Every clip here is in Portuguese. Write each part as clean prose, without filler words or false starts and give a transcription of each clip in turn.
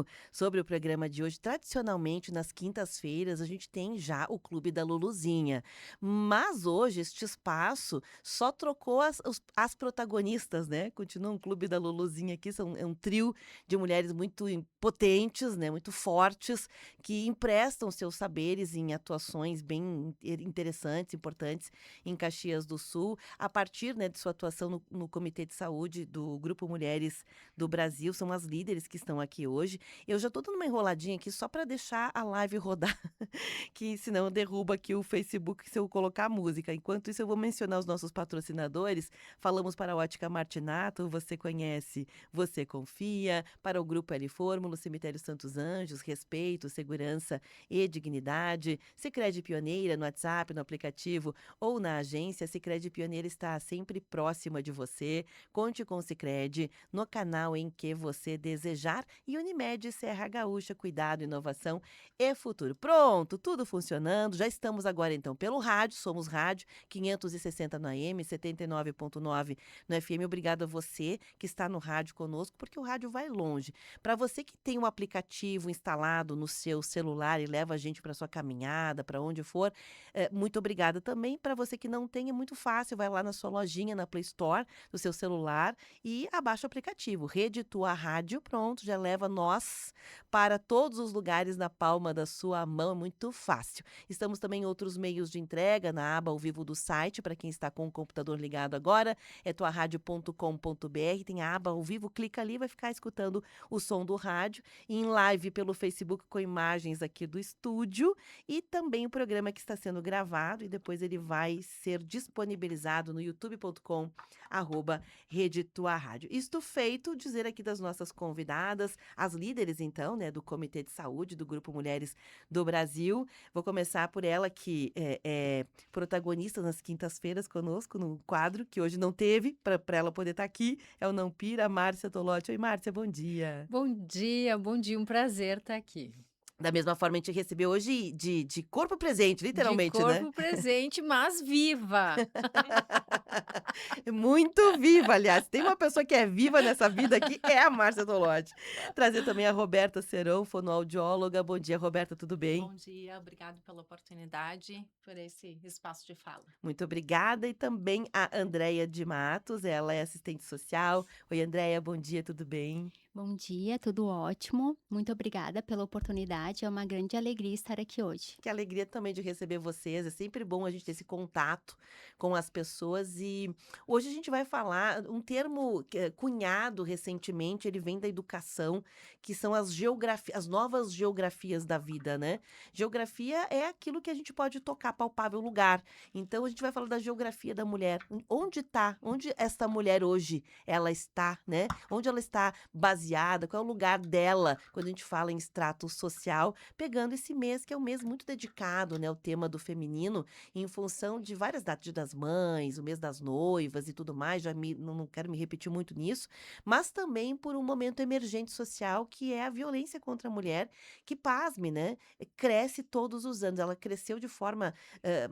pouquinho sobre o programa de hoje. Tradicionalmente, nas quintas-feiras, a gente tem já o Clube da Luluzinha. Mas hoje, este espaço só trocou as protagonistas, né? Continua um Clube da Luluzinha aqui, é um trio de mulheres muito potentes, né? Muito fortes, que emprestam seus saberes em atuações bem interessantes, importantes em Caxias do Sul, a partir, né, de sua atuação no Comitê de Saúde do Grupo Mulheres do Brasil, são as líderes que estão aqui hoje. Eu já estou dando uma enroladinha aqui só para deixar a live rodar, que senão derruba aqui o Facebook se eu colocar a música. Enquanto isso, eu vou mencionar os nossos patrocinadores. Falamos para a Ótica Martinato, você conhece, você confia, para o Grupo L Fórmula, Cemitério Santos Anjos, respeito, segurança e dignidade. Sicredi Pioneira no WhatsApp, no aplicativo ou na agência. Sicredi Pioneira está sempre próxima de você. Conte com o Sicredi no canal em que você desejar. E Unimed Serra Gaúcha, cuidado, inovação e futuro. Pronto, tudo funcionando. Já estamos agora então pelo rádio, somos rádio 560 no AM, 79.9 no FM. Obrigado a você que está no rádio conosco, porque o rádio vai longe. Para você que tem um aplicativo instalado no seu celular e leva a gente para sua caminhada, para onde for, muito obrigada também. Para você que não tem, é muito fácil, vai lá na sua lojinha, na Play Store do seu celular e abaixa o aplicativo. Rede Tua Rádio, pronto, já leva nós para todos os lugares na palma da sua mão, é muito fácil. Estamos também em outros meios de entrega, na aba ao vivo do site, para quem está com o computador ligado agora, é tuaradio.com.br, tem a aba ao vivo, clica ali, vai ficar escutando o som do rádio, e em live pelo Facebook com imagens aqui do estúdio, e também o programa que está sendo gravado, e depois ele vai ser disponibilizado no youtube.com, Rede Tua Rádio. Isto feito, dizer aqui das nossas convidadas, as líderes então, né, do Comitê de Saúde do Grupo Mulheres do Brasil. Vou começar por ela, que é protagonista nas quintas-feiras conosco, no quadro, que hoje não teve, para ela poder estar aqui, é o Não Pira, a Márcia Tolotti. Oi, Márcia, bom dia. Bom dia, um prazer estar aqui. Da mesma forma, a gente recebeu hoje de corpo presente, De literalmente, né? corpo presente, mas viva. Muito viva, aliás. Tem uma pessoa que é viva nessa vida aqui, é a Márcia Tolotti. Trazer também a Roberta Serão, fonoaudióloga. Bom dia, Roberta, tudo bem? Bom dia, obrigado pela oportunidade, por esse espaço de fala. Muito obrigada. E também a Andréia de Matos, ela é assistente social. Oi, Andréia, bom dia, tudo bem? Bom dia, tudo ótimo. Muito obrigada pela oportunidade. É uma grande alegria estar aqui hoje. Que alegria também de receber vocês. É sempre bom a gente ter esse contato com as pessoas. E hoje a gente vai falar um termo cunhado recentemente, ele vem da educação, que são as novas geografias da vida, né? Geografia é aquilo que a gente pode tocar, palpável lugar. Então a gente vai falar da geografia da mulher. Onde está? Onde esta mulher hoje ela está, né? Onde ela está baseada? Qual é o lugar dela quando a gente fala em extrato social? Pegando esse mês, que é um mês muito dedicado, né, ao tema do feminino, em função de várias datas, Dia das Mães, o mês das noivas e tudo mais, não quero me repetir muito nisso, mas também por um momento emergente social, que é a violência contra a mulher, que, pasme, né, cresce todos os anos. Ela cresceu de forma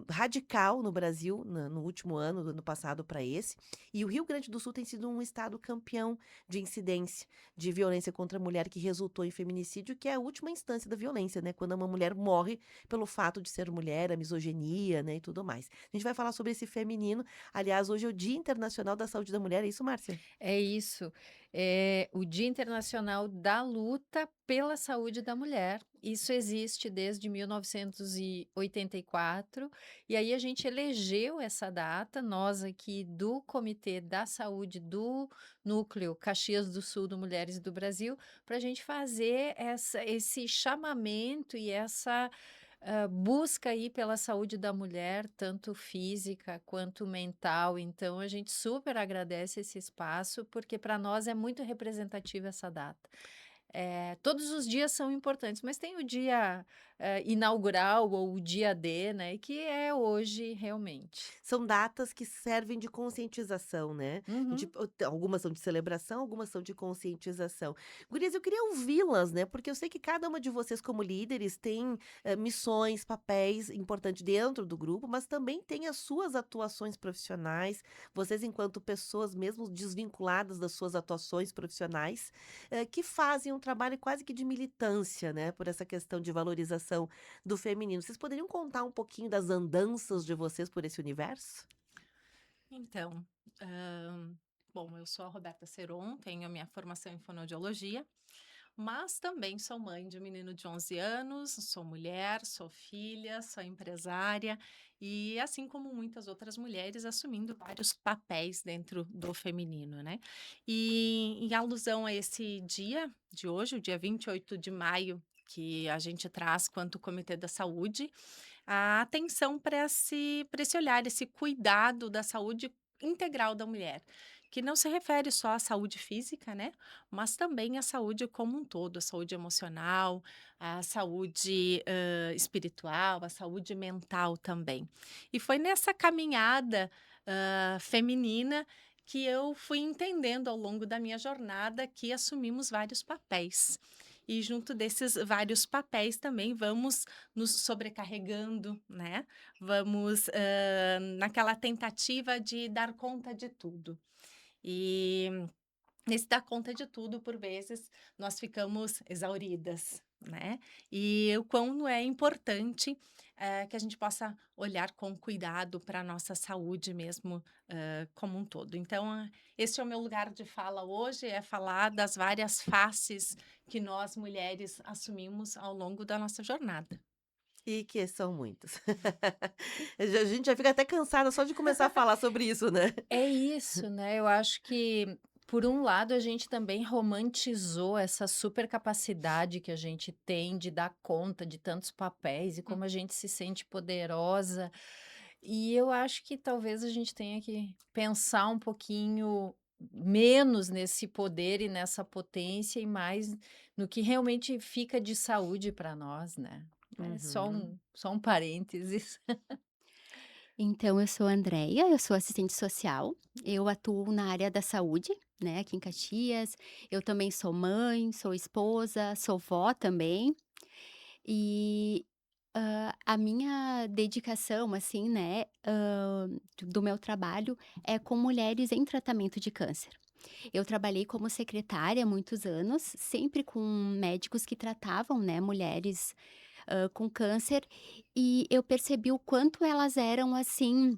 radical no Brasil, no último ano, do ano passado para esse, e o Rio Grande do Sul tem sido um estado campeão de incidência de violência contra a mulher, que resultou em feminicídio, que é a última instância da violência, né? Quando uma mulher morre pelo fato de ser mulher, a misoginia, né? E tudo mais. A gente vai falar sobre esse feminino. Aliás, hoje é o Dia Internacional da Saúde da Mulher, é isso, Márcia? É isso, é o Dia Internacional da Luta pela Saúde da Mulher. Isso existe desde 1984, e aí a gente elegeu essa data, nós aqui do Comitê da Saúde do Núcleo Caxias do Sul do Mulheres do Brasil, para a gente fazer esse chamamento e essa busca aí pela saúde da mulher, tanto física quanto mental. Então, a gente super agradece esse espaço, porque para nós é muito representativa essa data. Todos os dias são importantes, mas tem o dia inaugural ou o dia D, né, que é hoje realmente. São datas que servem de conscientização, né? Uhum. Algumas são de celebração, algumas são de conscientização. Gurias, eu queria ouvi-las, né? Porque eu sei que cada uma de vocês, como líderes, tem missões, papéis importantes dentro do grupo, mas também tem as suas atuações profissionais. Vocês, enquanto pessoas mesmo desvinculadas das suas atuações profissionais, que fazem um trabalho quase que de militância, né, por essa questão de valorização do feminino. Vocês poderiam contar um pouquinho das andanças de vocês por esse universo? Então, bom, eu sou a Roberta Seron, tenho a minha formação em fonoaudiologia, mas também sou mãe de um menino de 11 anos, sou mulher, sou filha, sou empresária e, assim como muitas outras mulheres, assumindo vários papéis dentro do feminino, né? E em alusão a esse dia de hoje, o dia 28 de maio, que a gente traz quanto Comitê da Saúde, a atenção para esse olhar, esse cuidado da saúde integral da mulher, que não se refere só à saúde física, né? Mas também à saúde como um todo, a saúde emocional, a saúde espiritual, a saúde mental também. E foi nessa caminhada feminina que eu fui entendendo ao longo da minha jornada que assumimos vários papéis. E junto desses vários papéis também vamos nos sobrecarregando, né? Vamos naquela tentativa de dar conta de tudo. E nesse dar conta de tudo, por vezes, nós ficamos exauridas, né? E o quão é importante que a gente possa olhar com cuidado para a nossa saúde mesmo, como um todo. Então, esse é o meu lugar de fala hoje, é falar das várias faces que nós, mulheres, assumimos ao longo da nossa jornada. E que são muitas. A gente já fica até cansada só de começar a falar sobre isso, né. É isso, né? Eu acho que, por um lado, a gente também romantizou essa super capacidade que a gente tem de dar conta de tantos papéis e como a gente se sente poderosa. E eu acho que talvez a gente tenha que pensar um pouquinho menos nesse poder e nessa potência e mais no que realmente fica de saúde para nós, né? É Uhum. só um parênteses. Então, eu sou a Andreia, eu sou assistente social, eu atuo na área da saúde, né, aqui em Caxias. Eu também sou mãe, sou esposa, sou vó também. E, a minha dedicação, assim, né, do meu trabalho é com mulheres em tratamento de câncer. Eu trabalhei como secretária há muitos anos, sempre com médicos que tratavam, né, mulheres, com câncer, e eu percebi o quanto elas eram, assim,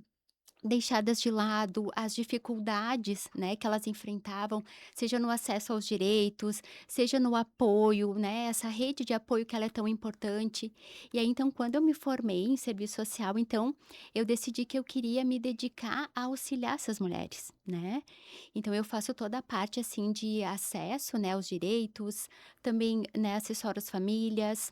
deixadas de lado, as dificuldades, né, que elas enfrentavam, seja no acesso aos direitos, seja no apoio, né, essa rede de apoio que ela é tão importante. E aí, então, quando eu me formei em serviço social, então, eu decidi que eu queria me dedicar a auxiliar essas mulheres, né. Então eu faço toda a parte, assim, de acesso, né, aos direitos, também, né, assessoro as famílias.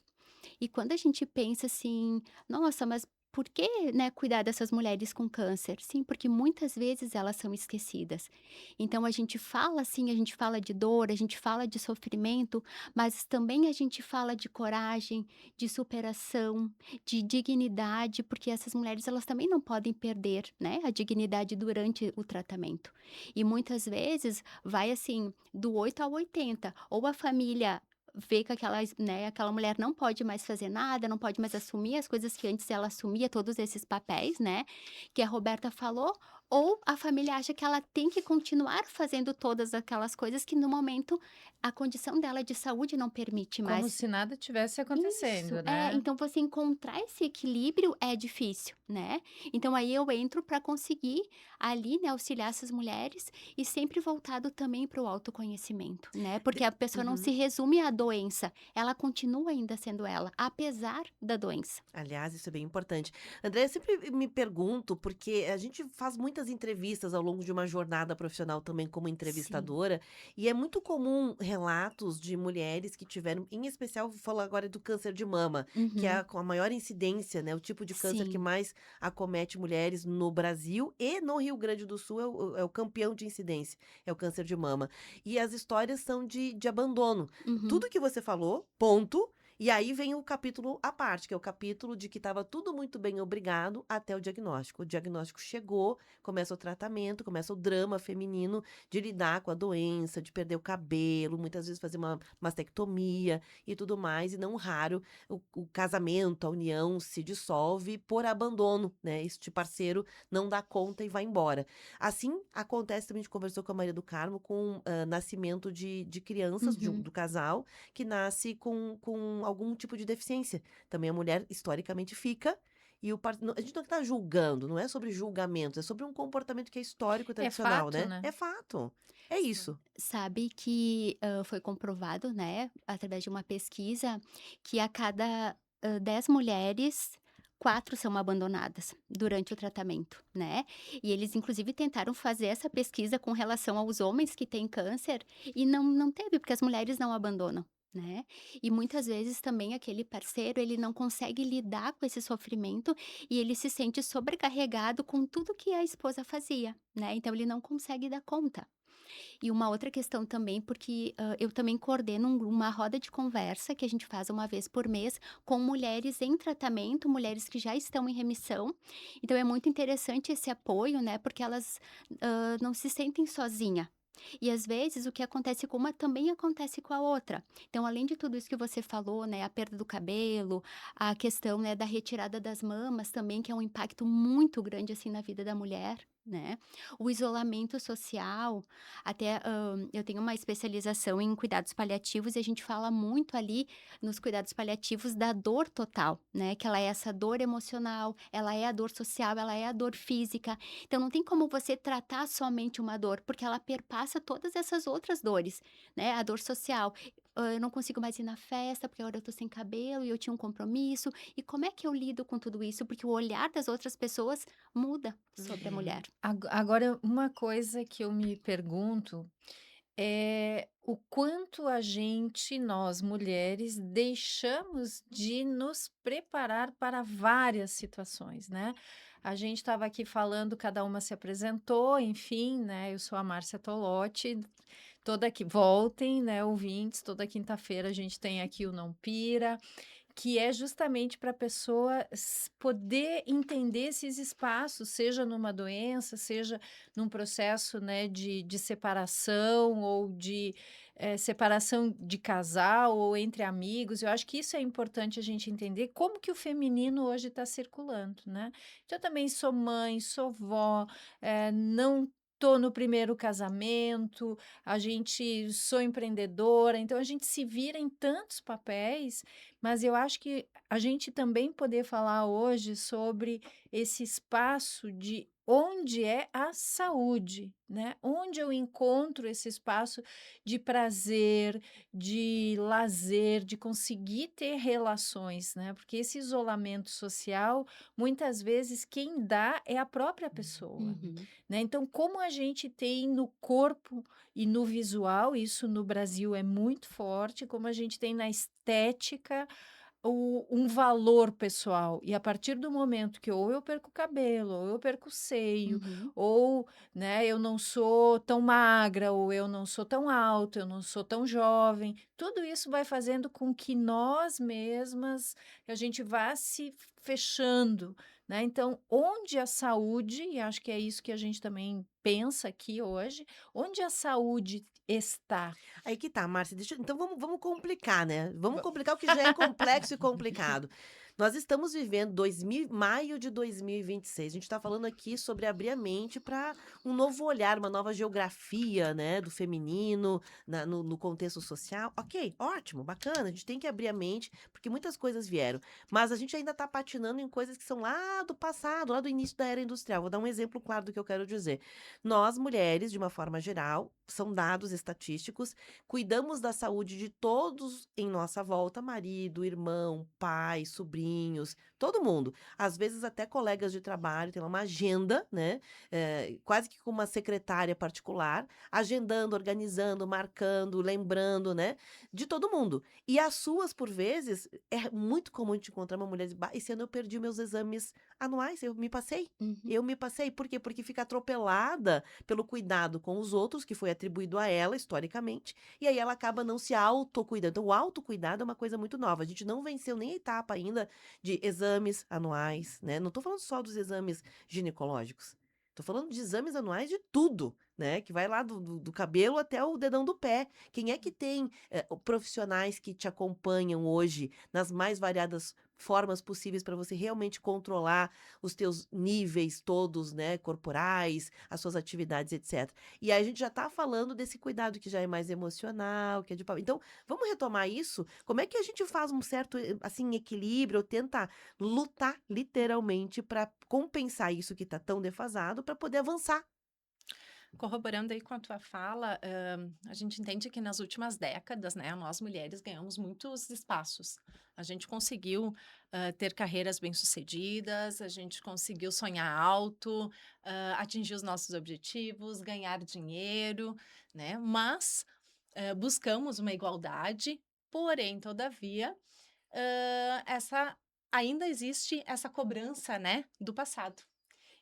E quando a gente pensa assim: "Nossa, mas por que, né, cuidar dessas mulheres com câncer?". Sim, porque muitas vezes elas são esquecidas. Então a gente fala assim, a gente fala de dor, a gente fala de sofrimento, mas também a gente fala de coragem, de superação, de dignidade, porque essas mulheres elas também não podem perder, né, a dignidade durante o tratamento. E muitas vezes vai assim, do 8 ao 80, ou a família vê que aquela mulher não pode mais fazer nada, não pode mais assumir as coisas que antes ela assumia, todos esses papéis, né, que a Roberta falou, ou a família acha que ela tem que continuar fazendo todas aquelas coisas que no momento a condição dela de saúde não permite Como mais. se nada tivesse Isso, acontecendo, é, né? então você encontrar esse equilíbrio é difícil, né. Então aí eu entro para conseguir ali, né, auxiliar essas mulheres e sempre voltado também para o autoconhecimento, né, porque De a pessoa não se Uhum. resume à doença, ela continua ainda sendo ela, apesar da doença. Aliás, isso é bem importante. André, eu sempre me pergunto, porque a gente faz muitas entrevistas ao longo de uma jornada profissional também como Sim. entrevistadora, e é muito comum relatos de mulheres que tiveram, em especial, vou falar agora do câncer de mama, que é Uhum. com a maior incidência, né? O tipo de câncer que Sim. mais acomete mulheres no Brasil e no Rio Grande do Sul é o campeão de incidência, é o câncer de mama. E as histórias são de abandono. Uhum. Tudo que você falou, ponto. E aí vem o capítulo à parte, que é o capítulo de que estava tudo muito bem, obrigado, até o diagnóstico. O diagnóstico chegou, começa o tratamento, começa o drama feminino de lidar com a doença, de perder o cabelo, muitas vezes fazer uma mastectomia e tudo mais. E não raro, o casamento, a união se dissolve por abandono, né? Este parceiro não dá conta e vai embora. Assim acontece também, a gente conversou com a Maria do Carmo, com nascimento de crianças Uhum. do casal, que nasce com algum tipo de deficiência. Também a mulher, historicamente, fica. E a gente não está julgando, não é sobre julgamento, é sobre um comportamento que é histórico e É tradicional, fato, né? né? É fato. É Sim. isso. Sabe que, foi comprovado, né, através de uma pesquisa, que a cada, 10 mulheres, 4 são abandonadas durante o tratamento, né. E eles inclusive tentaram fazer essa pesquisa com relação aos homens que têm câncer e não teve, porque as mulheres não abandonam, né. E muitas vezes também aquele parceiro, ele não consegue lidar com esse sofrimento e ele se sente sobrecarregado com tudo que a esposa fazia, né, então ele não consegue dar conta. E uma outra questão também, porque, eu também coordeno uma roda de conversa que a gente faz uma vez por mês com mulheres em tratamento, mulheres que já estão em remissão. Então é muito interessante esse apoio, né, porque elas, não se sentem sozinha. E às vezes o que acontece com uma também acontece com a outra. Então, além de tudo isso que você falou, né, a perda do cabelo, a questão, né, da retirada das mamas também, que é um impacto muito grande, assim, na vida da mulher, né. O isolamento social, até, eu tenho uma especialização em cuidados paliativos e a gente fala muito ali nos cuidados paliativos da dor total, né, que ela é essa dor emocional, ela é a dor social, ela é a dor física. Então não tem como você tratar somente uma dor, porque ela perpassa todas essas outras dores, né, a dor social. Eu não consigo mais ir na festa, porque agora eu tô sem cabelo e eu tinha um compromisso, e como é que eu lido com tudo isso? Porque o olhar das outras pessoas muda sobre a mulher. Uhum. Agora, uma coisa que eu me pergunto é o quanto a gente, nós mulheres, deixamos de nos preparar para várias situações, né? A gente estava aqui falando, cada uma se apresentou, enfim, né? Eu sou a Márcia Tolotti, toda que voltem, né, ouvintes, toda quinta-feira a gente tem aqui o Não Pira, que é justamente para a pessoa poder entender esses espaços, seja numa doença, seja num processo, né, de separação ou de separação de casal ou entre amigos. Eu acho que isso é importante a gente entender como que o feminino hoje está circulando, né? Então, eu também sou mãe, sou vó, não estou no primeiro casamento, a gente sou empreendedora, então a gente se vira em tantos papéis, mas eu acho que a gente também poder falar hoje sobre esse espaço de onde é a saúde, né? Onde eu encontro esse espaço de prazer, de lazer, de conseguir ter relações, né? Porque esse isolamento social, muitas vezes, quem dá é a própria pessoa, Uhum. né? Então, como a gente tem no corpo e no visual, isso no Brasil é muito forte, como a gente tem na estética um valor pessoal. E a partir do momento que ou eu perco o cabelo, ou eu perco o seio, Uhum. ou, né, eu não sou tão magra, ou eu não sou tão alta, eu não sou tão jovem, tudo isso vai fazendo com que nós mesmas, a gente vá se fechando, né? Então, onde a saúde, e acho que é isso que a gente também pensa aqui hoje, onde a saúde está? Aí que tá, Márcia, então vamos complicar, né, vamos complicar o que já é complexo e complicado. Nós estamos vivendo maio de 2026, a gente está falando aqui sobre abrir a mente para um novo olhar, uma nova geografia, né, do feminino, no contexto social. Ok, ótimo, bacana, a gente tem que abrir a mente, porque muitas coisas vieram, mas a gente ainda está patinando em coisas que são lá do passado, lá do início da era industrial. Vou dar um exemplo claro do que eu quero dizer. Nós, mulheres, de uma forma geral, são dados estatísticos, cuidamos da saúde de todos em nossa volta, marido, irmão, pai, sobrinho, sobrinhos, todo mundo. Às vezes até colegas de trabalho, tem lá uma agenda, né, quase que com uma secretária particular, agendando, organizando, marcando, lembrando, né, de todo mundo. E as suas, por vezes, é muito comum te encontrar uma mulher de: "Bah, esse ano eu perdi meus exames anuais, eu me passei". Uhum. Eu me passei, por quê? Porque fica atropelada pelo cuidado com os outros, que foi atribuído a ela historicamente, e aí ela acaba não se autocuidando. Então, o autocuidado é uma coisa muito nova. A gente não venceu nem a etapa ainda de exames anuais, né? Não tô falando só dos exames ginecológicos. Tô falando de exames anuais de tudo, né? Que vai lá do cabelo até o dedão do pé. Quem é que tem profissionais que te acompanham hoje nas mais variadas formas possíveis para você realmente controlar os teus níveis todos, né, corporais, as suas atividades, etc. E aí a gente já está falando desse cuidado que já é mais emocional, que é de então, vamos retomar isso? Como é que a gente faz um certo, assim, equilíbrio, ou tenta lutar literalmente para compensar isso que está tão defasado, para poder avançar? Corroborando aí com a tua fala, a gente entende que nas últimas décadas, né, nós mulheres ganhamos muitos espaços. A gente conseguiu, ter carreiras bem-sucedidas, a gente conseguiu sonhar alto, atingir os nossos objetivos, ganhar dinheiro, né, mas, buscamos uma igualdade, porém, todavia, essa ainda existe essa cobrança, né, do passado.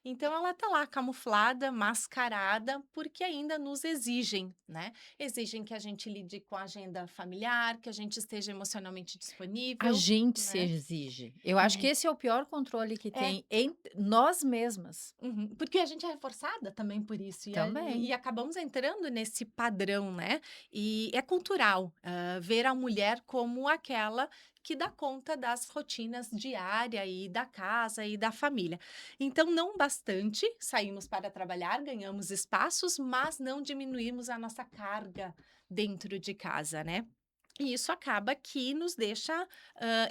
Então ela tá lá camuflada, mascarada, porque ainda nos exigem, né? Exigem que a gente lide com a agenda familiar, que a gente esteja emocionalmente A disponível, gente se né? exige. Eu acho que esse é o pior controle que É, tem em nós mesmas uhum, porque a gente é reforçada também por isso, e também. acabamos entrando nesse padrão, né? E é cultural, ver a mulher como aquela que dá conta das rotinas diárias e da casa e da família. Então, não bastante, saímos para trabalhar, ganhamos espaços, mas não diminuímos a nossa carga dentro de casa, né? E isso acaba que nos deixa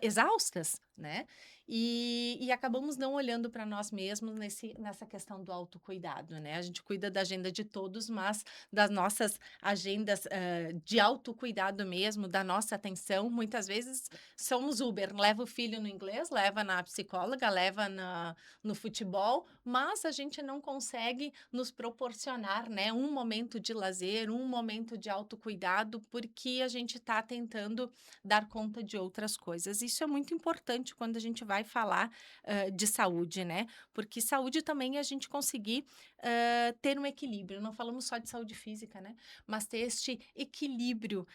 exaustas, né? E acabamos não olhando para nós mesmos nessa questão do autocuidado, né? A gente cuida da agenda de todos, mas das nossas agendas de autocuidado mesmo, da nossa atenção, muitas vezes somos Uber, leva o filho no inglês, leva na psicóloga, leva no futebol, mas a gente não consegue nos proporcionar, né, um momento de lazer, um momento de autocuidado, porque a gente está tentando dar conta de outras coisas. Isso é muito importante quando a gente vai falar de saúde, né? Porque saúde também é a gente conseguir ter um equilíbrio. Não falamos só de saúde física, né? Mas ter este equilíbrio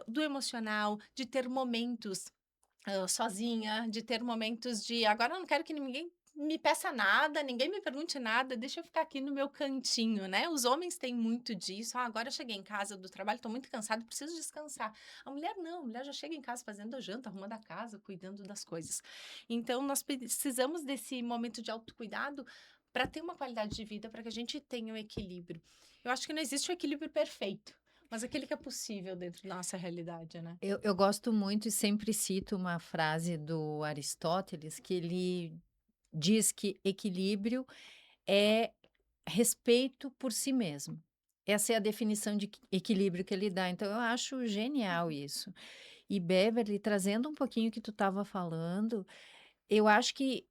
do emocional, de ter momentos sozinha, de ter momentos de agora eu não quero que ninguém me peça nada, ninguém me pergunte nada, deixa eu ficar aqui no meu cantinho, né? Os homens têm muito disso. Ah, agora eu cheguei em casa do trabalho, estou muito cansado, preciso descansar. A mulher não, a mulher já chega em casa fazendo a janta, arrumando a casa, cuidando das coisas. Então, nós precisamos desse momento de autocuidado para ter uma qualidade de vida, para que a gente tenha um equilíbrio. Eu acho que não existe um equilíbrio perfeito, mas aquele que é possível dentro da nossa realidade, né? Eu gosto muito e sempre cito uma frase do Aristóteles que ele diz que equilíbrio é respeito por si mesmo. Essa é a definição de equilíbrio que ele dá. Então, eu acho genial isso. E Beverly, trazendo um pouquinho o que tu estava falando, eu acho que,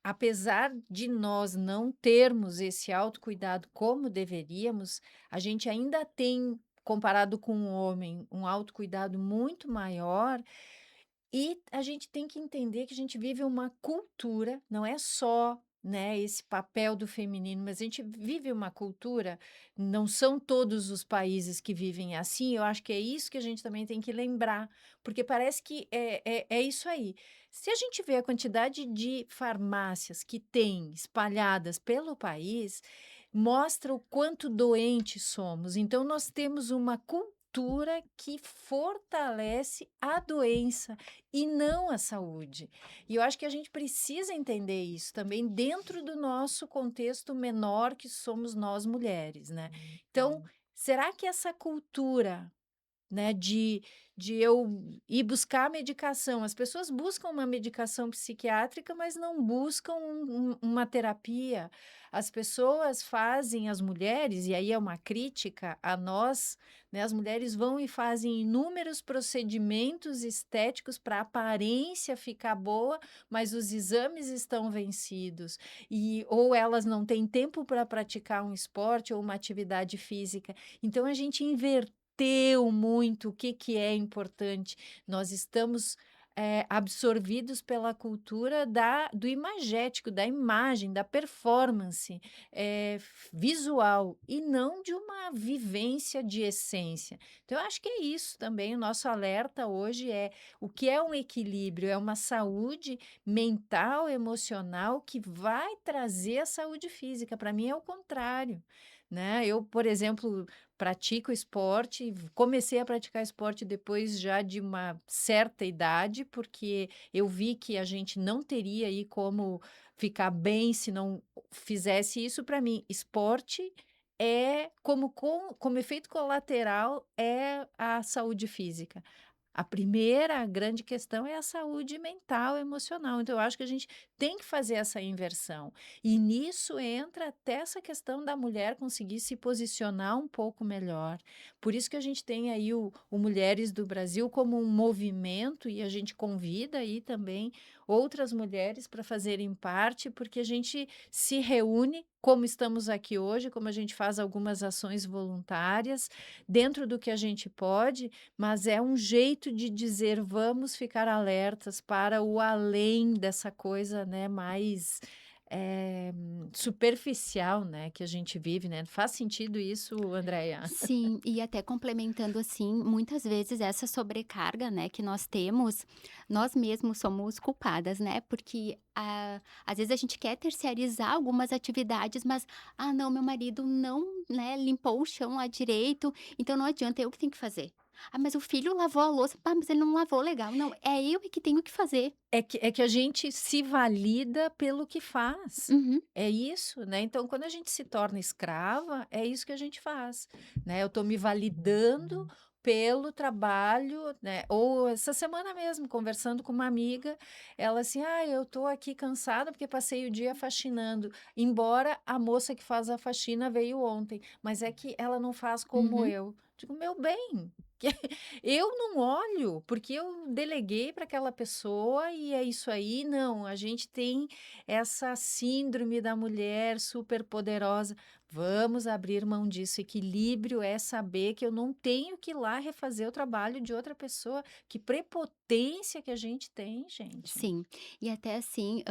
apesar de nós não termos esse autocuidado como deveríamos, a gente ainda tem, comparado com o homem, um autocuidado muito maior, e a gente tem que entender que a gente vive uma cultura, não é só, né, esse papel do feminino, mas a gente vive uma cultura, não são todos os países que vivem assim, eu acho que é isso que a gente também tem que lembrar, porque parece que é isso aí. Se a gente vê a quantidade de farmácias que tem espalhadas pelo país, mostra o quanto doentes somos. Então, nós temos uma cultura que fortalece a doença e não a saúde. E eu acho que a gente precisa entender isso também dentro do nosso contexto menor que somos nós mulheres, né? Então, será que essa cultura, né, de eu ir buscar medicação, as pessoas buscam uma medicação psiquiátrica, mas não buscam uma terapia. As pessoas fazem, as mulheres, e aí é uma crítica a nós, né? As mulheres vão e fazem inúmeros procedimentos estéticos para a aparência ficar boa, mas os exames estão vencidos. E ou elas não têm tempo para praticar um esporte ou uma atividade física. Então a gente inverteu muito o que que é importante. Nós estamos absorvidos pela cultura do imagético, da imagem, da performance visual e não de uma vivência de essência. Então, eu acho que é isso também. O nosso alerta hoje é o que é um equilíbrio, é uma saúde mental, emocional que vai trazer a saúde física. Para mim é o contrário. Né? Eu, por exemplo, pratico esporte, comecei a praticar esporte depois já de uma certa idade, porque eu vi que a gente não teria aí como ficar bem se não fizesse isso. Para mim, esporte é como efeito colateral é a saúde física. A primeira grande questão é a saúde mental, emocional. Então, eu acho que a gente tem que fazer essa inversão. E nisso entra até essa questão da mulher conseguir se posicionar um pouco melhor. Por isso que a gente tem aí o Mulheres do Brasil como um movimento e a gente convida aí também outras mulheres para fazerem parte, porque a gente se reúne, como estamos aqui hoje, como a gente faz algumas ações voluntárias, dentro do que a gente pode, mas é um jeito de dizer: "Vamos ficar alertas para o além dessa coisa, né, mais, superficial, né, que a gente vive", né. Faz sentido isso, Andréia? Sim, e até complementando assim, muitas vezes essa sobrecarga, né, que nós temos, nós mesmos somos culpadas, né? Porque às vezes a gente quer terceirizar algumas atividades, mas não, meu marido não, né, limpou o chão lá direito, então não adianta, eu que tenho que fazer. Mas o filho lavou a louça, mas ele não lavou legal. Não, é eu que tenho que fazer. É que a gente se valida pelo que faz. Uhum, É isso, né, então quando a gente se torna escrava, é isso que a gente faz, né, eu estou me validando pelo trabalho, né, ou essa semana mesmo conversando com uma amiga, ela assim: "Ah, eu estou aqui cansada porque passei o dia faxinando", embora a moça que faz a faxina veio ontem, mas é que ela não faz como uhum. eu. Digo: "Meu bem, que eu não olho, porque eu deleguei para aquela pessoa e é isso aí". Não, a gente tem essa síndrome da mulher superpoderosa. Vamos abrir mão disso. Equilíbrio é saber que eu não tenho que ir lá refazer o trabalho de outra pessoa. Que prepotência que a gente tem, gente. Sim, e até assim,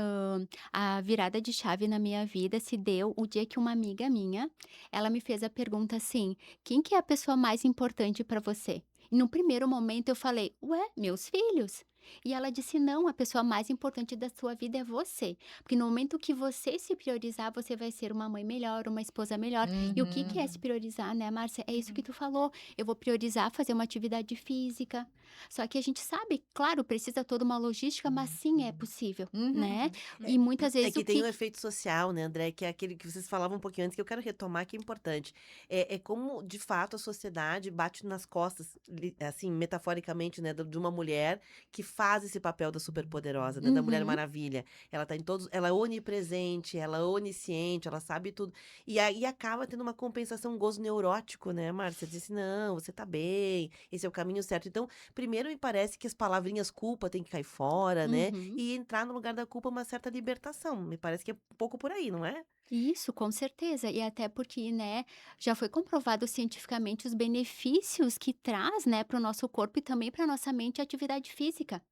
a virada de chave na minha vida se deu o dia que uma amiga minha, ela me fez a pergunta assim: "Quem que é a pessoa mais importante para você?". E no primeiro momento eu falei: "Ué, meus filhos". E ela disse: "Não, a pessoa mais importante da sua vida é você, porque no momento que você se priorizar, você vai ser uma mãe melhor, uma esposa melhor". E o que que é se Uhum. priorizar, né, Márcia? É isso que Uhum. tu falou, eu vou priorizar fazer uma atividade física, só que a gente sabe, claro, precisa toda uma logística, mas sim é possível, né. Uhum. E muitas É vezes o que tem que o efeito social, né, André, que é aquele que vocês falavam um pouquinho antes, que eu quero retomar, que é importante. É como, de fato, a sociedade bate nas costas, assim, metaforicamente, né, de uma mulher que faz esse papel da superpoderosa, né, da Mulher uhum, Maravilha. Ela tá em todos, ela é onipresente, ela é onisciente, ela sabe tudo. E aí acaba tendo uma compensação, um gozo neurótico, né, Márcia? Disse, não, você tá bem, esse é o caminho certo. Então, primeiro me parece que as palavrinhas culpa tem que cair fora, né? uhum. E entrar no lugar da culpa uma certa libertação, me parece que é um pouco por aí, não é? Isso, com certeza. E até porque, né, já foi comprovado cientificamente os benefícios que traz, né, para o nosso corpo e também para nossa mente a atividade física.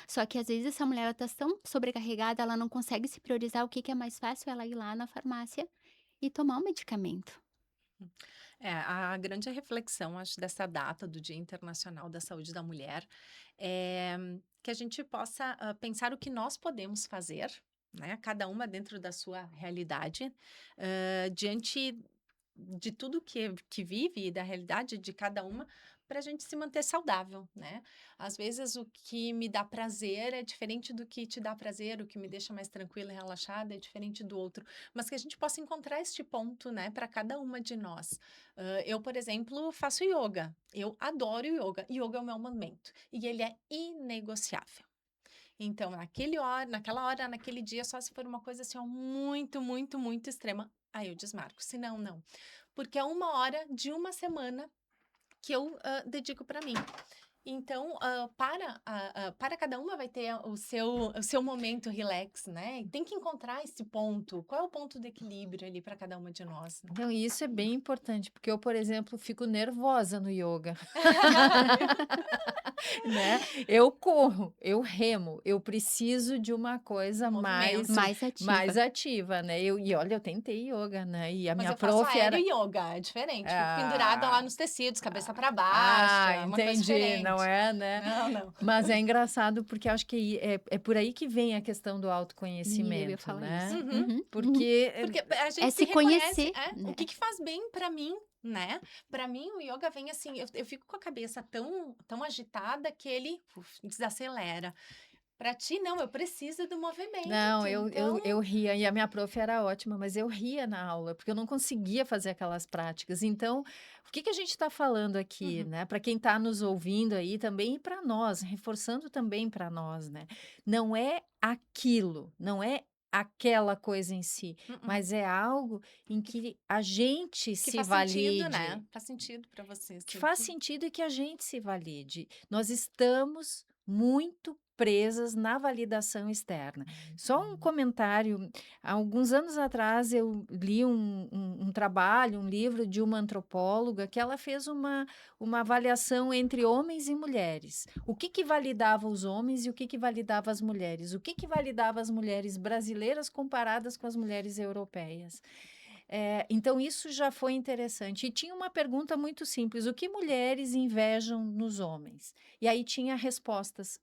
Só que às vezes essa mulher ela tá tão sobrecarregada, ela não consegue se priorizar, o que que é mais fácil? Ela ir lá na farmácia e tomar um medicamento. É, a grande reflexão, acho, dessa data do Dia Internacional da Saúde da Mulher é que a gente possa pensar o que nós podemos fazer, né? Cada uma dentro da sua realidade, diante de tudo que vive e da realidade de cada uma, para a gente se manter saudável, né? Às vezes o que me dá prazer é diferente do que te dá prazer, o que me deixa mais tranquila e relaxada é diferente do outro, mas que a gente possa encontrar este ponto, né, para cada uma de nós. Eu, por exemplo, faço yoga. Eu adoro yoga. Yoga é o meu momento e ele é inegociável. Então, naquela hora, naquele dia, só se for uma coisa assim, ó, muito, muito, muito extrema. aí eu desmarco. Se não, não. Porque é 1 hora de uma semana que eu dedico para mim. Então, para cada uma vai ter o seu momento relax, né? E tem que encontrar esse ponto. Qual é o ponto de equilíbrio ali para cada uma de nós, né? Então, isso é bem importante, porque eu, por exemplo, fico nervosa no yoga, né? Eu corro, eu remo, eu preciso de uma coisa Movimento. mais ativa, né? E olha, eu tentei yoga, né? E a Mas minha eu faço prof era. aéreo yoga, é diferente. Fico pendurada lá Ah, nos tecidos, cabeça para baixo, é uma coisa entendi, não diferente. é, né? Não. Mas é engraçado porque acho que é por aí que vem a questão do Eu ia autoconhecimento, falar né? isso. Uhum. Uhum. Porque Porque a gente É se se reconhece, conhecer, o né? que faz bem pra mim, né? Pra mim, o yoga vem assim, eu fico com a cabeça tão agitada que ele desacelera. Pra ti, não, eu preciso do movimento. Não, eu Então, ria, e a minha prof era ótima, mas eu ria na aula, porque eu não conseguia fazer aquelas práticas. Então, o que a gente está falando aqui, uhum, né? Para quem está nos ouvindo aí também e para nós, reforçando também para nós, né? Não é aquilo, não é aquela coisa em si, uhum. mas é algo em que a gente Que se faz sentido, valide, né? Faz sentido pra você, que assim, faz sentido e que a gente se valide. Nós estamos muito presas na validação externa. Só um comentário: há alguns anos atrás eu li um trabalho, um livro de uma antropóloga que ela fez uma avaliação entre homens e mulheres. O que validava os homens e o que validava as mulheres? O que validava as mulheres brasileiras comparadas com as mulheres europeias? Então, isso já foi interessante. E tinha uma pergunta muito simples: o que mulheres invejam nos homens? E aí tinha respostas.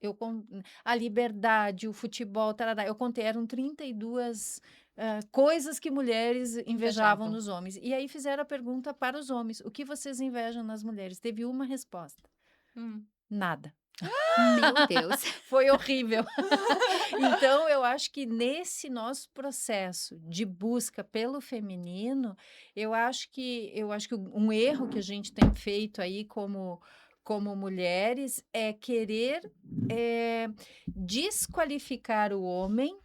A liberdade, o futebol, tarará. Eu contei, eram 32 coisas que mulheres invejavam nos homens. E aí fizeram a pergunta para os homens: o que vocês invejam nas mulheres? Teve uma resposta: Hum. nada. Meu Deus. Foi horrível. Então, eu acho que nesse nosso processo de busca pelo feminino, eu acho que um erro que a gente tem feito aí como mulheres é querer desqualificar o homem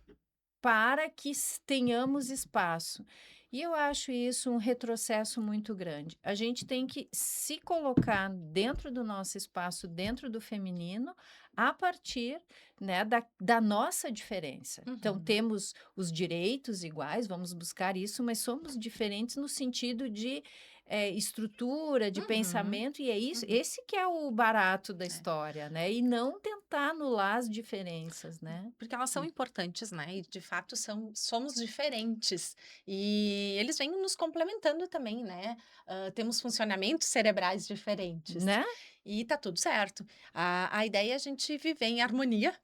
para que tenhamos espaço. E eu acho isso um retrocesso muito grande. A gente tem que se colocar dentro do nosso espaço, dentro do feminino, a partir, né, da nossa diferença. Então, Uhum. temos os direitos iguais, vamos buscar isso, mas somos diferentes no sentido de estrutura, de Uhum. pensamento, e é isso, Uhum. esse que é o barato da história, né? E não tentar anular as diferenças, né? Porque elas são importantes, né? E de fato somos diferentes. E eles vêm nos complementando também, né? Temos funcionamentos cerebrais diferentes. Né? E tá tudo certo. A ideia é a gente viver em harmonia,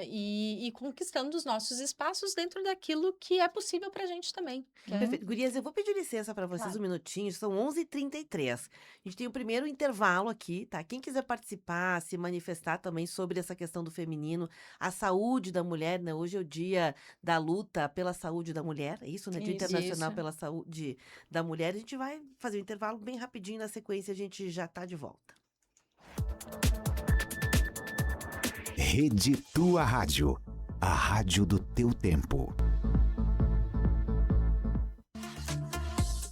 e conquistando os nossos espaços dentro daquilo que é possível pra gente também. Que é... Perfeito. Gurias, eu vou pedir licença para vocês Claro. um minutinho, são 11h33. A gente tem o primeiro intervalo aqui, tá? Quem quiser participar, se manifestar também sobre essa questão do feminino, a saúde da mulher, né? Hoje é o dia da luta pela saúde da mulher, é isso, né? Dia Isso. Internacional Isso. pela Saúde da Mulher. A gente vai fazer um intervalo bem rapidinho, na sequência a gente já tá de volta. Rede Tua Rádio, a rádio do teu tempo.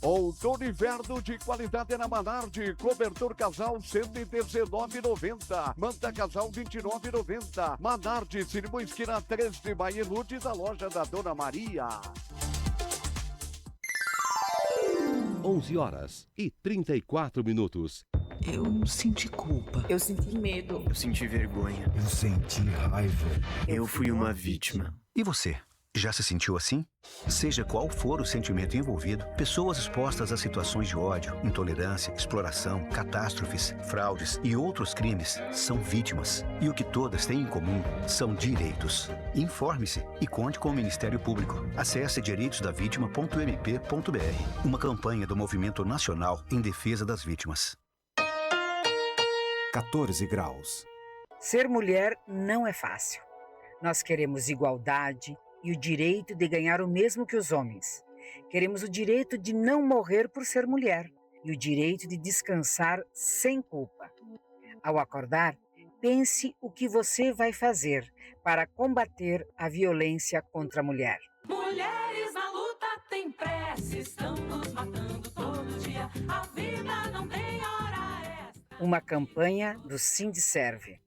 Outono e inverno de qualidade na Manardi. Cobertor casal R$ 119,90. Manta casal R$ 29,90. Manardi, Cirimo Esquina 3 de Maio, Lourdes, da loja da Dona Maria. 11h34. Eu senti culpa. Eu senti medo. Eu senti vergonha. Eu senti raiva. Eu fui uma vítima. E você? Já se sentiu assim? Seja qual for o sentimento envolvido, pessoas expostas a situações de ódio, intolerância, exploração, catástrofes, fraudes e outros crimes são vítimas. E o que todas têm em comum são direitos. Informe-se e conte com o Ministério Público. Acesse direitosdavitima.mp.br. Uma campanha do Movimento Nacional em Defesa das Vítimas. 14 graus. Ser mulher não é fácil. Nós queremos igualdade e o direito de ganhar o mesmo que os homens. Queremos o direito de não morrer por ser mulher e o direito de descansar sem culpa. Ao acordar, pense o que você vai fazer para combater a violência contra a mulher. Mulheres na luta têm pressa. estresse estão nos matando todo dia. A vida não tem hora extra. Uma campanha do Sindserve.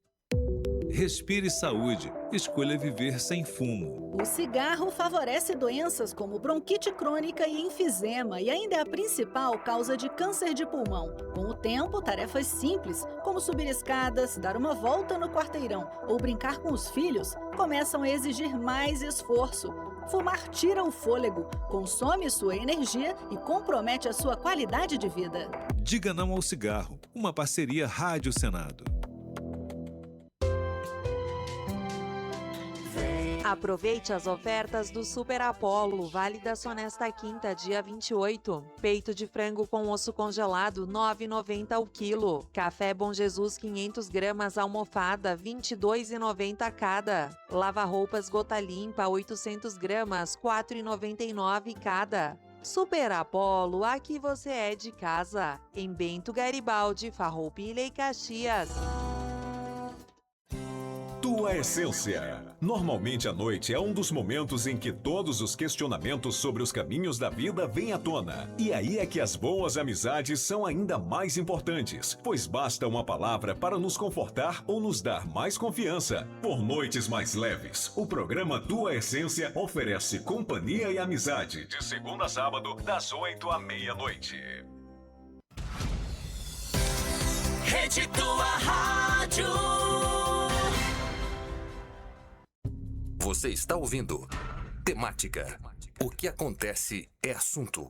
Respire saúde. Escolha viver sem fumo. O cigarro favorece doenças como bronquite crônica e enfisema e ainda é a principal causa de câncer de pulmão. Com o tempo, tarefas simples, como subir escadas, dar uma volta no quarteirão ou brincar com os filhos, começam a exigir mais esforço. Fumar tira o fôlego, consome sua energia e compromete a sua qualidade de vida. Diga não ao cigarro. Uma parceria Rádio Senado. Aproveite as ofertas do Super Apollo, válidas só nesta quinta, dia 28. Peito de frango com osso congelado, R$ 9,90 o quilo. Café Bom Jesus 500 gramas almofada, R$ 22,90 cada. Lava-roupas Gota Limpa 800 gramas, R$ 4,99 cada. Super Apollo, aqui você é de casa. Em Bento Garibaldi, Farroupilha e Caxias. Tua Essência. Normalmente a noite é um dos momentos em que todos os questionamentos sobre os caminhos da vida vêm à tona. E aí é que as boas amizades são ainda mais importantes, pois basta uma palavra para nos confortar ou nos dar mais confiança. Por noites mais leves, o programa Tua Essência oferece companhia e amizade, de segunda a sábado, das 8 à meia-noite. Rede Tua Rádio. Você está ouvindo Temática. O que acontece é assunto.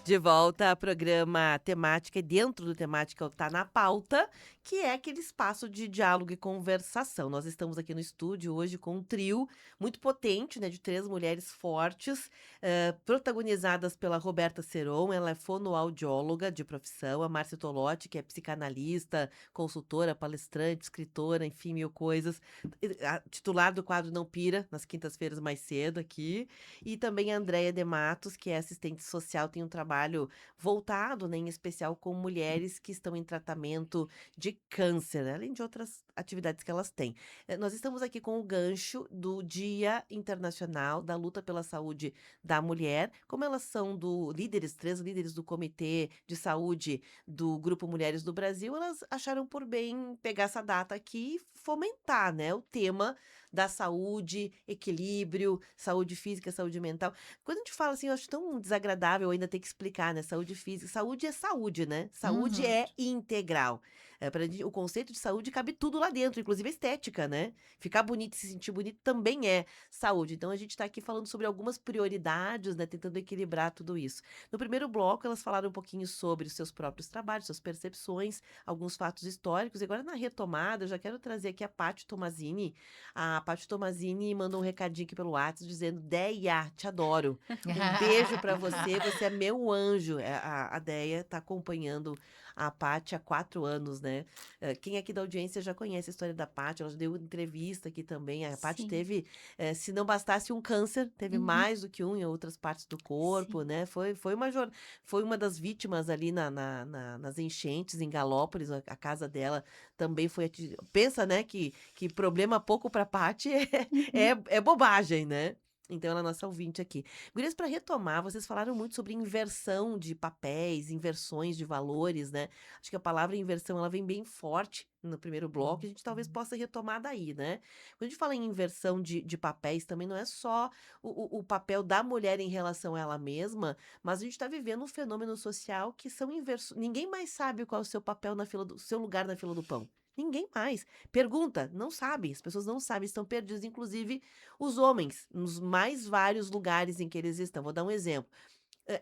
De volta ao programa Temática, e dentro do Temática Tá na Pauta, que é aquele espaço de diálogo e conversação. Nós estamos aqui no estúdio hoje com um trio muito potente, né, de 3 mulheres fortes, protagonizadas pela Roberta Seron. Ela é fonoaudióloga de profissão, a Márcia Tolotti, que é psicanalista, consultora, palestrante, escritora, enfim, mil coisas, titular do quadro Não Pira, nas quintas-feiras mais cedo aqui, e também a Andréia de Matos, que é assistente social, tem um trabalho voltado, né, em especial com mulheres que estão em tratamento de câncer, né, além de outras atividades que elas têm. Nós estamos aqui com o gancho do Dia Internacional da Luta pela Saúde da Mulher. Como elas são 3 líderes do Comitê de Saúde do Grupo Mulheres do Brasil, elas acharam por bem pegar essa data aqui e fomentar, né, o tema da saúde, equilíbrio, saúde física, saúde mental. Quando a gente fala assim, eu acho tão desagradável ainda ter que explicar, né? Saúde física. Saúde é saúde, né? Saúde é integral. O conceito de saúde cabe tudo lá dentro, inclusive a estética, né? Ficar bonito e se sentir bonito também é saúde. Então, a gente está aqui falando sobre algumas prioridades, né? Tentando equilibrar tudo isso. No primeiro bloco, elas falaram um pouquinho sobre os seus próprios trabalhos, suas percepções, alguns fatos históricos. E agora, na retomada, eu já quero trazer aqui a Paty Tomazini. A Paty Tomazini mandou um recadinho aqui pelo WhatsApp dizendo: Deia, te adoro. Um beijo pra você é meu anjo. A Deia tá acompanhando a Paty há 4 anos, né? Quem aqui da audiência já conhece a história da Paty, ela já deu entrevista aqui também. A Paty teve, se não bastasse um câncer, teve mais do que um em outras partes do corpo, né? Foi uma das vítimas ali nas enchentes em Galópolis, a casa dela também foi atingida. Pensa, né, que problema pouco pra Paty é bobagem, né? Então, ela é nossa ouvinte aqui. Gurias, para retomar, vocês falaram muito sobre inversão de papéis, inversões de valores, né? Acho que a palavra inversão, ela vem bem forte no primeiro bloco, a gente talvez possa retomar daí, né? Quando a gente fala em inversão de papéis, também não é só o papel da mulher em relação a ela mesma, mas a gente está vivendo um fenômeno social que são inversos. Ninguém mais sabe qual é o seu papel seu lugar na fila do pão. Ninguém mais. Pergunta, não sabe. As pessoas não sabem, estão perdidas. Inclusive, os homens, nos mais vários lugares em que eles estão. Vou dar um exemplo.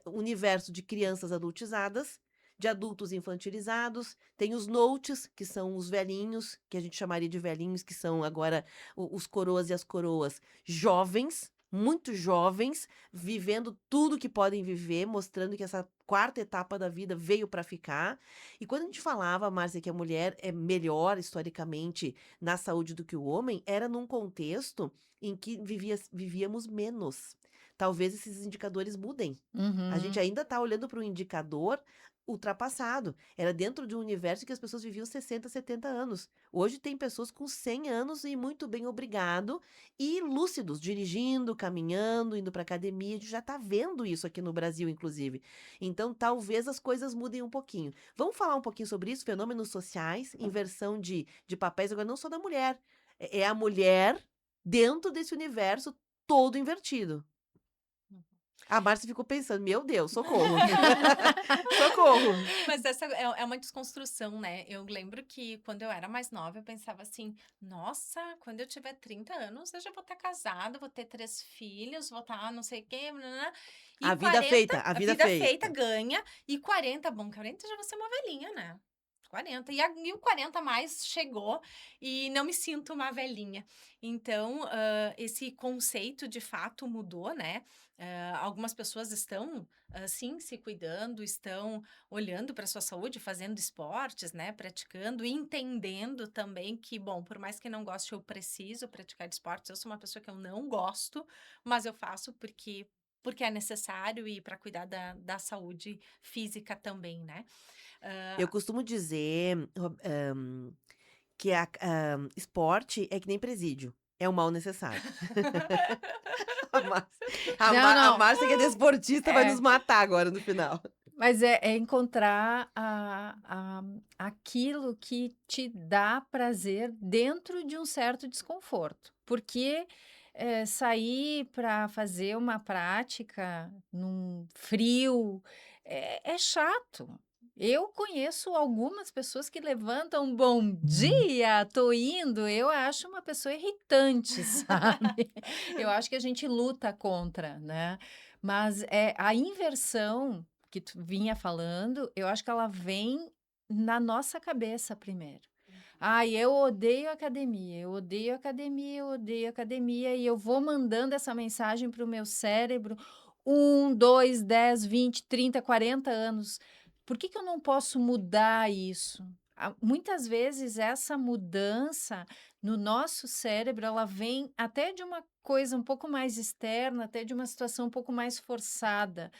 Universo de crianças adultizadas, de adultos infantilizados. Tem os notes, que são os velhinhos, que a gente chamaria de velhinhos, que são agora os coroas e as coroas jovens, muito jovens, vivendo tudo que podem viver, mostrando que essa 4ª etapa da vida veio para ficar. E quando a gente falava, Márcia, que a mulher é melhor historicamente na saúde do que o homem, era num contexto em que vivíamos menos. Talvez esses indicadores mudem. A gente ainda está olhando para um indicador ultrapassado. Era dentro de um universo que as pessoas viviam 60, 70 anos. Hoje tem pessoas com 100 anos e muito bem obrigado e lúcidos, dirigindo, caminhando, indo para academia. A gente já está vendo isso aqui no Brasil, inclusive. Então, talvez as coisas mudem um pouquinho. Vamos falar um pouquinho sobre isso, fenômenos sociais, inversão de papéis, agora não só da mulher. É a mulher dentro desse universo todo invertido. A Márcia ficou pensando, meu Deus, socorro. Socorro. Mas essa é uma desconstrução, né? Eu lembro que quando eu era mais nova, eu pensava assim, nossa, quando eu tiver 30 anos, eu já vou estar casada, vou ter 3 filhos, vou estar não sei o quê, e A vida feita, a a vida vida feita feita. ganha, e 40, bom, 40 já vou ser uma velhinha, né? 40. E o 40 mais chegou e não me sinto uma velhinha. Então, esse conceito de fato mudou, né? Algumas pessoas estão, sim, se cuidando, estão olhando para a sua saúde, fazendo esportes, né? Praticando e entendendo também que, bom, por mais que não goste, eu preciso praticar esportes. Eu sou uma pessoa que eu não gosto, mas eu faço porque é necessário e para cuidar da saúde física também, né? Eu costumo dizer que esporte é que nem presídio. É um mal necessário. A Márcia, Não, a não. Márcia, que é desportista, vai nos É, matar agora no final. mas é encontrar aquilo que te dá prazer dentro de um certo desconforto. Porque sair para fazer uma prática num frio é chato. Eu conheço algumas pessoas que levantam, bom dia, tô indo. Eu acho uma pessoa irritante, sabe? Eu acho que a gente luta contra, né? Mas a inversão que tu vinha falando, eu acho que ela vem na nossa cabeça primeiro. Ai, eu odeio academia, eu odeio academia, eu odeio academia, e eu vou mandando essa mensagem para o meu cérebro 2, 10, 20, 30, 40 anos. Por que eu não posso mudar isso? Muitas vezes essa mudança no nosso cérebro, ela vem até de uma coisa um pouco mais externa, até de uma situação um pouco mais forçada,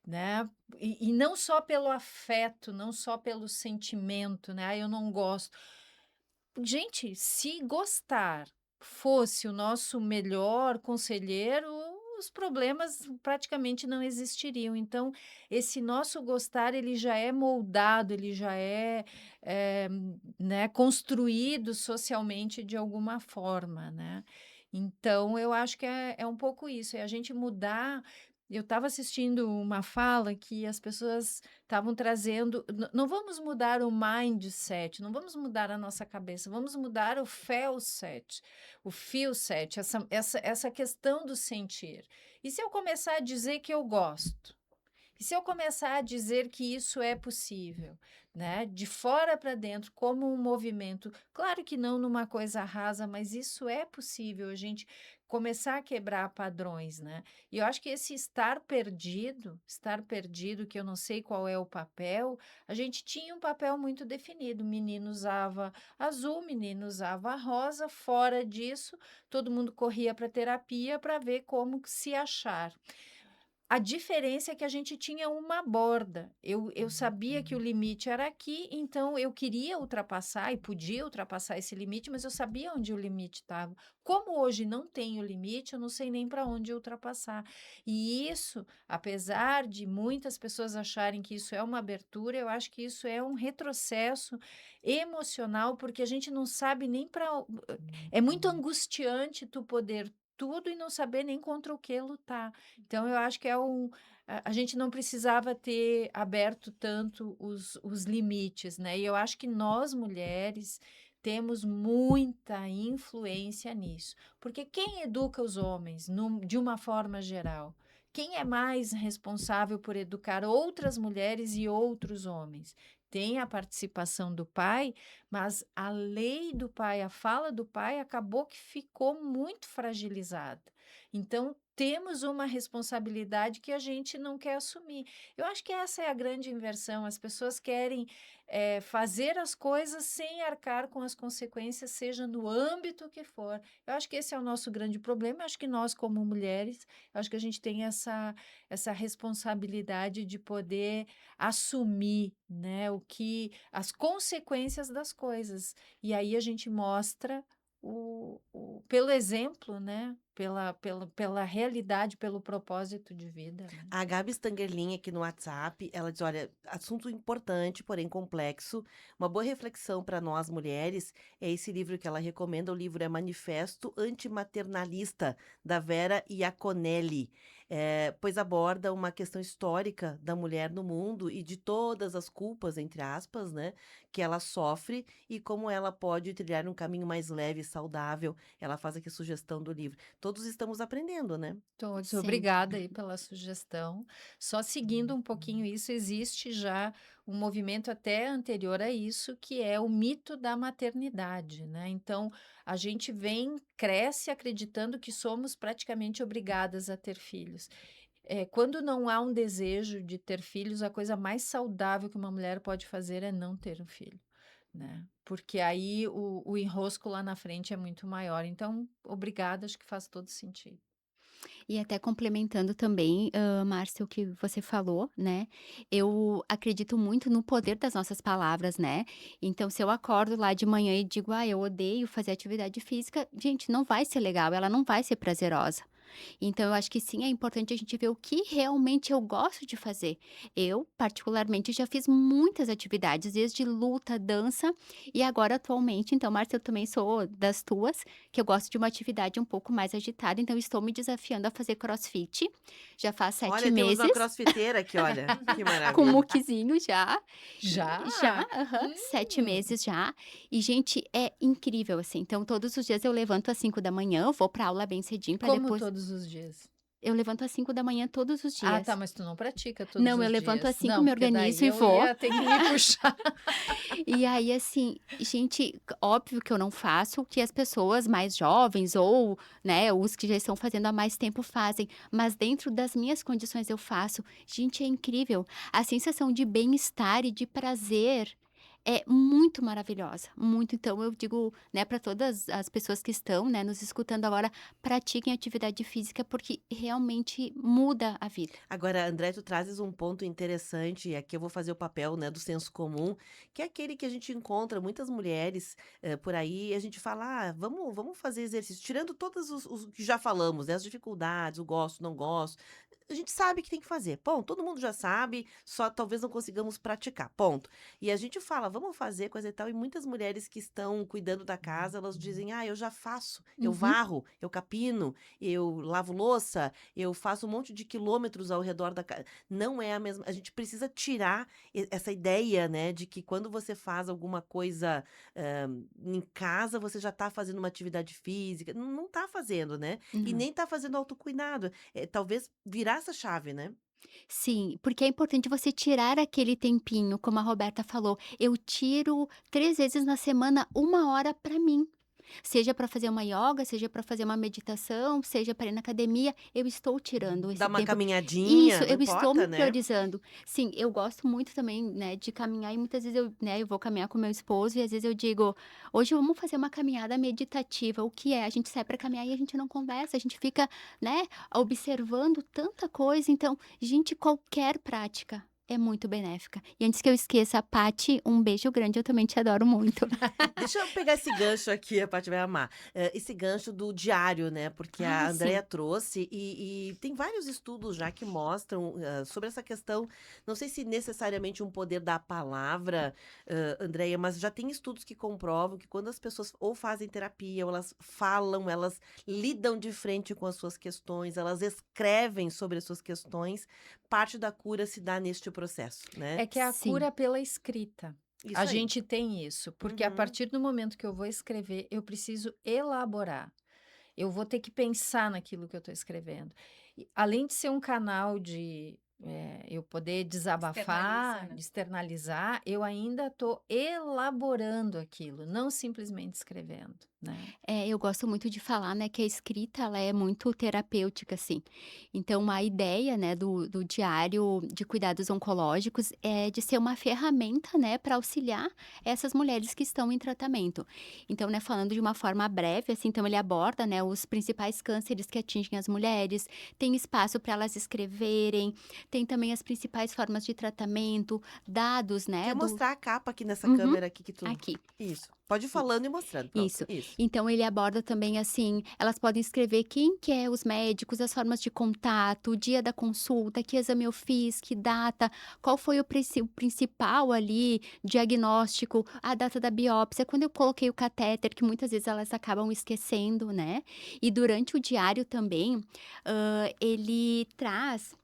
né? E não só pelo afeto, não só pelo sentimento, né? Eu não gosto. Gente, se gostar fosse o nosso melhor conselheiro, os problemas praticamente não existiriam. Então, esse nosso gostar, ele já é moldado, ele já né, construído socialmente de alguma forma, né? Então, eu acho que é um pouco isso, é a gente mudar. Eu estava assistindo uma fala que as pessoas estavam trazendo. Não vamos mudar o mindset, não vamos mudar a nossa cabeça, vamos mudar o feelset, essa questão do sentir. E se eu começar a dizer que eu gosto? E se eu começar a dizer que isso é possível, né? De fora para dentro, como um movimento, claro que não numa coisa rasa, mas isso é possível, a gente começar a quebrar padrões, né? E eu acho que esse estar perdido, que eu não sei qual é o papel, a gente tinha um papel muito definido. Menino usava azul, menino usava rosa, fora disso, todo mundo corria para terapia para ver como se achar. A diferença é que a gente tinha uma borda. Eu sabia que o limite era aqui, então eu queria ultrapassar e podia ultrapassar esse limite, mas eu sabia onde o limite estava. Como hoje não tenho limite, eu não sei nem para onde ultrapassar. E isso, apesar de muitas pessoas acharem que isso é uma abertura, eu acho que isso é um retrocesso emocional, porque a gente não sabe nem para. É muito angustiante tu poder tudo e não saber nem contra o que lutar. Então, eu acho que a gente não precisava ter aberto tanto os limites, né? E eu acho que nós, mulheres, temos muita influência nisso. Porque quem educa os homens, de uma forma geral? Quem é mais responsável por educar outras mulheres e outros homens? Tem a participação do pai, mas a lei do pai, a fala do pai, acabou que ficou muito fragilizada. Então, temos uma responsabilidade que a gente não quer assumir. Eu acho que essa é a grande inversão. As pessoas querem fazer as coisas sem arcar com as consequências, seja no âmbito que for. Eu acho que esse é o nosso grande problema. Eu acho que nós, como mulheres, eu acho que a gente tem essa responsabilidade de poder assumir, né, as consequências das coisas. E aí a gente mostra pelo exemplo, né? Pela realidade, pelo propósito de vida, né? A Gabi Stangerlin aqui no WhatsApp, ela diz, olha, assunto importante, porém complexo. Uma boa reflexão para nós mulheres é esse livro que ela recomenda. O livro é Manifesto Antimaternalista, da Vera Iaconelli, pois aborda uma questão histórica da mulher no mundo e de todas as culpas, entre aspas, né, que ela sofre e como ela pode trilhar um caminho mais leve e saudável. Ela faz aqui a sugestão do livro. Todos estamos aprendendo, né? Todos. Sempre. Obrigada aí pela sugestão. Só seguindo um pouquinho isso, existe já um movimento até anterior a isso, que é o mito da maternidade, né? Então, a gente cresce acreditando que somos praticamente obrigadas a ter filhos. Quando não há um desejo de ter filhos, a coisa mais saudável que uma mulher pode fazer é não ter um filho, né? Porque aí o enrosco lá na frente é muito maior. Então, obrigada, acho que faz todo sentido. E até complementando também, Márcia, o que você falou, né? Eu acredito muito no poder das nossas palavras, né? Então, se eu acordo lá de manhã e digo, eu odeio fazer atividade física, gente, não vai ser legal, ela não vai ser prazerosa. Então, eu acho que sim, é importante a gente ver o que realmente eu gosto de fazer. Eu, particularmente, já fiz muitas atividades, desde luta, dança, e agora, atualmente, então, Márcia, eu também sou das tuas, que eu gosto de uma atividade um pouco mais agitada, então estou me desafiando a fazer crossfit. Já faz 7 Olha, temos uma meses. crossfiteira aqui, olha, que Com maravilha. muquizinho já. Já? Já, 7 meses já. E, gente, é incrível, assim. Então, todos os dias eu levanto às 5 da manhã, eu vou pra aula bem cedinho, pra Como depois... todos os dias? Eu levanto às 5 da manhã todos os Ah, dias. tá, mas tu não pratica todos Não, os eu levanto às dias. 5, Não, me porque daí organizo e eu vou. ia ter que me puxar. E aí, assim, gente, óbvio que eu não faço o que as pessoas mais jovens ou, né, os que já estão fazendo há mais tempo fazem, mas dentro das minhas condições eu faço. Gente, é incrível. A sensação de bem-estar e de prazer é muito maravilhosa, muito. Então, eu digo, né, para todas as pessoas que estão, né, nos escutando agora, pratiquem atividade física porque realmente muda a vida. Agora, André, tu trazes um ponto interessante, e aqui eu vou fazer o papel, né, do senso comum, que é aquele que a gente encontra muitas mulheres por aí, e a gente fala, vamos fazer exercício, tirando todos os que já falamos, né, as dificuldades, o gosto, não gosto, a gente sabe que tem que fazer, ponto, todo mundo já sabe, só talvez não consigamos praticar, ponto. E a gente fala, vamos fazer coisa e tal, e muitas mulheres que estão cuidando da casa, elas dizem, eu já faço, eu Uhum. varro, eu capino, eu lavo louça, eu faço um monte de quilômetros ao redor da casa. Não é a mesma. A gente precisa tirar essa ideia, né, de que quando você faz alguma coisa em casa, você já está fazendo uma atividade física. Não está fazendo, né? E Não. nem está fazendo autocuidado. Talvez virar essa chave, né? Sim, porque é importante você tirar aquele tempinho, como a Roberta falou. Eu tiro 3 vezes na semana 1 hora para mim. Seja para fazer uma yoga, seja para fazer uma meditação, seja para ir na academia, eu estou tirando esse Dar uma tempo. Isso, caminhadinha, não eu estou importa, me né? priorizando. Sim, eu gosto muito também, né, de caminhar e muitas vezes eu vou caminhar com meu esposo e às vezes eu digo, hoje vamos fazer uma caminhada meditativa. O que é? A gente sai para caminhar e a gente não conversa, a gente fica, né, observando tanta coisa. Então, gente, qualquer prática é muito benéfica. E antes que eu esqueça, Paty, um beijo grande, eu também te adoro muito. Deixa eu pegar esse gancho aqui, a Paty vai amar. Esse gancho do diário, né? Porque a Andrea Sim. trouxe e tem vários estudos já que mostram sobre essa questão. Não sei se necessariamente um poder da palavra, Andrea, mas já tem estudos que comprovam que quando as pessoas ou fazem terapia, ou elas falam, elas lidam de frente com as suas questões, elas escrevem sobre as suas questões, parte da cura se dá neste processo, né? É que é a Sim. cura pela escrita. Isso A aí. gente tem isso, porque a Uhum. partir do momento que eu vou escrever, eu preciso elaborar. Eu vou ter que pensar naquilo que eu estou escrevendo. Além de ser um canal de eu poder desabafar, Externaliza, né? externalizar, eu ainda estou elaborando aquilo, não simplesmente escrevendo. né? Eu gosto muito de falar, né, que a escrita ela é muito terapêutica, assim. Então, a ideia, né, do diário de cuidados oncológicos é de ser uma ferramenta, né, para auxiliar essas mulheres que estão em tratamento. Então, né, falando de uma forma breve, assim, então ele aborda, né, os principais cânceres que atingem as mulheres, tem espaço para elas escreverem, tem também as principais formas de tratamento, dados, né, Quer mostrar a capa aqui nessa Uhum, câmera aqui que tu... aqui. Isso. Pode ir falando e mostrando. Pronto. Isso. Então ele aborda também, assim, elas podem escrever quem que é os médicos, as formas de contato, o dia da consulta, que exame eu fiz, que data, qual foi o principal ali diagnóstico, a data da biópsia, quando eu coloquei o catéter, que muitas vezes elas acabam esquecendo, né. E durante o diário também, ele traz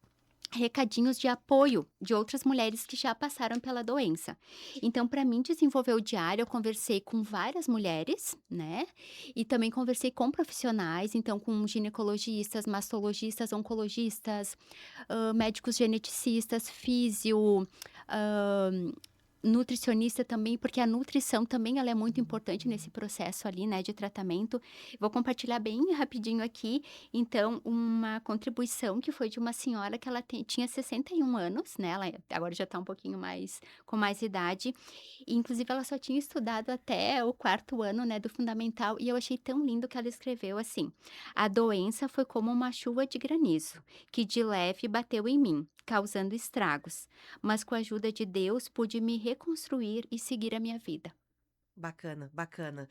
recadinhos de apoio de outras mulheres que já passaram pela doença. Então, para mim desenvolver o diário, eu conversei com várias mulheres, né? E também conversei com profissionais, então com ginecologistas, mastologistas, oncologistas, médicos geneticistas, físio, nutricionista também, porque a nutrição também ela é muito importante nesse processo ali, né, de tratamento. Vou compartilhar bem rapidinho aqui, então, uma contribuição que foi de uma senhora que ela tinha 61 anos, né, ela agora já está um pouquinho mais, com mais idade, e inclusive ela só tinha estudado até o 4º ano, né, do fundamental, e eu achei tão lindo que ela escreveu assim: a doença foi como uma chuva de granizo, que de leve bateu em mim, causando estragos, mas com a ajuda de Deus pude me reconstruir e seguir a minha vida. Bacana, bacana.